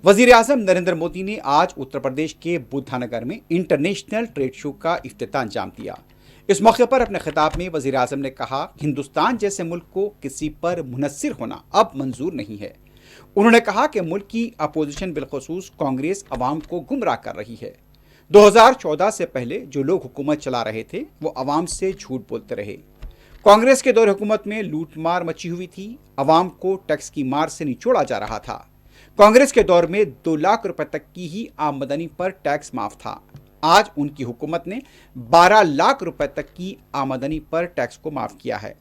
वजीर आजम नरेंद्र मोदी ने आज उत्तर प्रदेश के बुद्धानगर में इंटरनेशनल ट्रेड शो का इफ्तिताह अंजाम दिया। इस मौके पर अपने खिताब में वजीर आजम ने कहा, हिंदुस्तान जैसे मुल्क को किसी पर मुनस्सिर होना अब मंजूर नहीं है। उन्होंने कहा कि मुल्क की अपोजिशन बिलखुसूस कांग्रेस अवाम को गुमराह कर रही है। 2014 से पहले जो लोग हुकूमत चला रहे थे वो अवाम से झूठ बोलते रहे। कांग्रेस के दौर हुकूमत में लूटमार मची हुई थी, अवाम को टैक्स की मार से निचोड़ा जा रहा था। कांग्रेस के दौर में 2 लाख रुपए तक की ही आमदनी पर टैक्स माफ था। आज उनकी हुकूमत ने 12 लाख रुपए तक की आमदनी पर टैक्स को माफ किया है।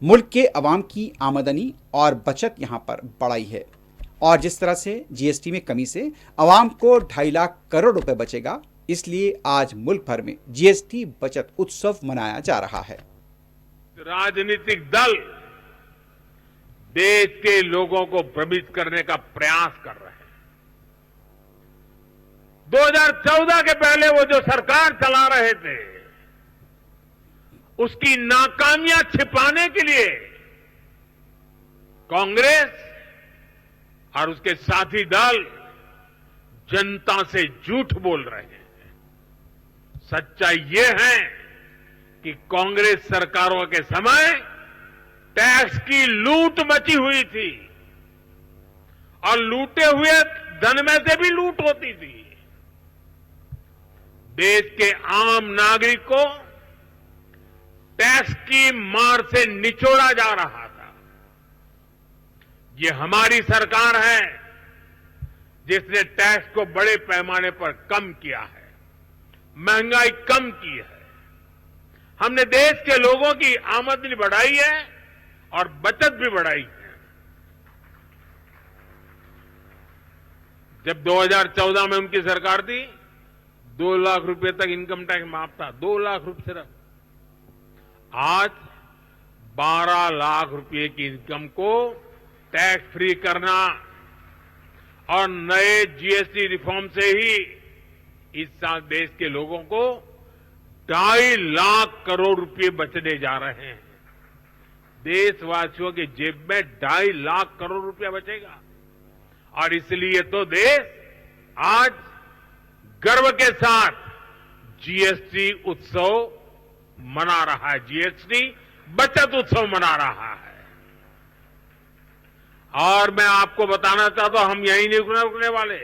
मुल्क के अवाम की आमदनी और बचत यहां पर बढ़ाई है और जिस तरह से जीएसटी में कमी से अवाम को 2.5 लाख करोड़ रुपए बचेगा, इसलिए आज मुल्क भर में जीएसटी बचत उत्सव मनाया जा रहा है। राजनीतिक दल देश के लोगों को भ्रमित करने का प्रयास कर रहे हैं। 2014 के पहले वो जो सरकार चला रहे थे, उसकी नाकामियां छिपाने के लिए कांग्रेस और उसके साथी दल जनता से झूठ बोल रहे हैं। सच्चाई ये है कि कांग्रेस सरकारों के समय टैक्स की लूट मची हुई थी और लूटे हुए धन में से भी लूट होती थी। देश के आम नागरिक को टैक्स की मार से निचोड़ा जा रहा था। ये हमारी सरकार है जिसने टैक्स को बड़े पैमाने पर कम किया है, महंगाई कम की है। हमने देश के लोगों की आमदनी बढ़ाई है और बचत भी बढ़ाई है। जब 2014 में उनकी सरकार थी, 2 लाख रुपए तक इनकम टैक्स माफ था, 2 लाख रुपए सिर्फ। आज 12 लाख रुपए की इनकम को टैक्स फ्री करना और नए जीएसटी रिफॉर्म से ही इस साल देश के लोगों को 2.5 लाख करोड़ रुपए बचने जा रहे हैं। देशवासियों की जेब में 2.5 लाख करोड़ रुपया बचेगा और इसलिए तो देश आज गर्व के साथ जीएसटी उत्सव मना रहा है, जीएसटी बचत उत्सव मना रहा है। और मैं आपको बताना चाहता हूं, हम यहीं नहीं रुकने वाले।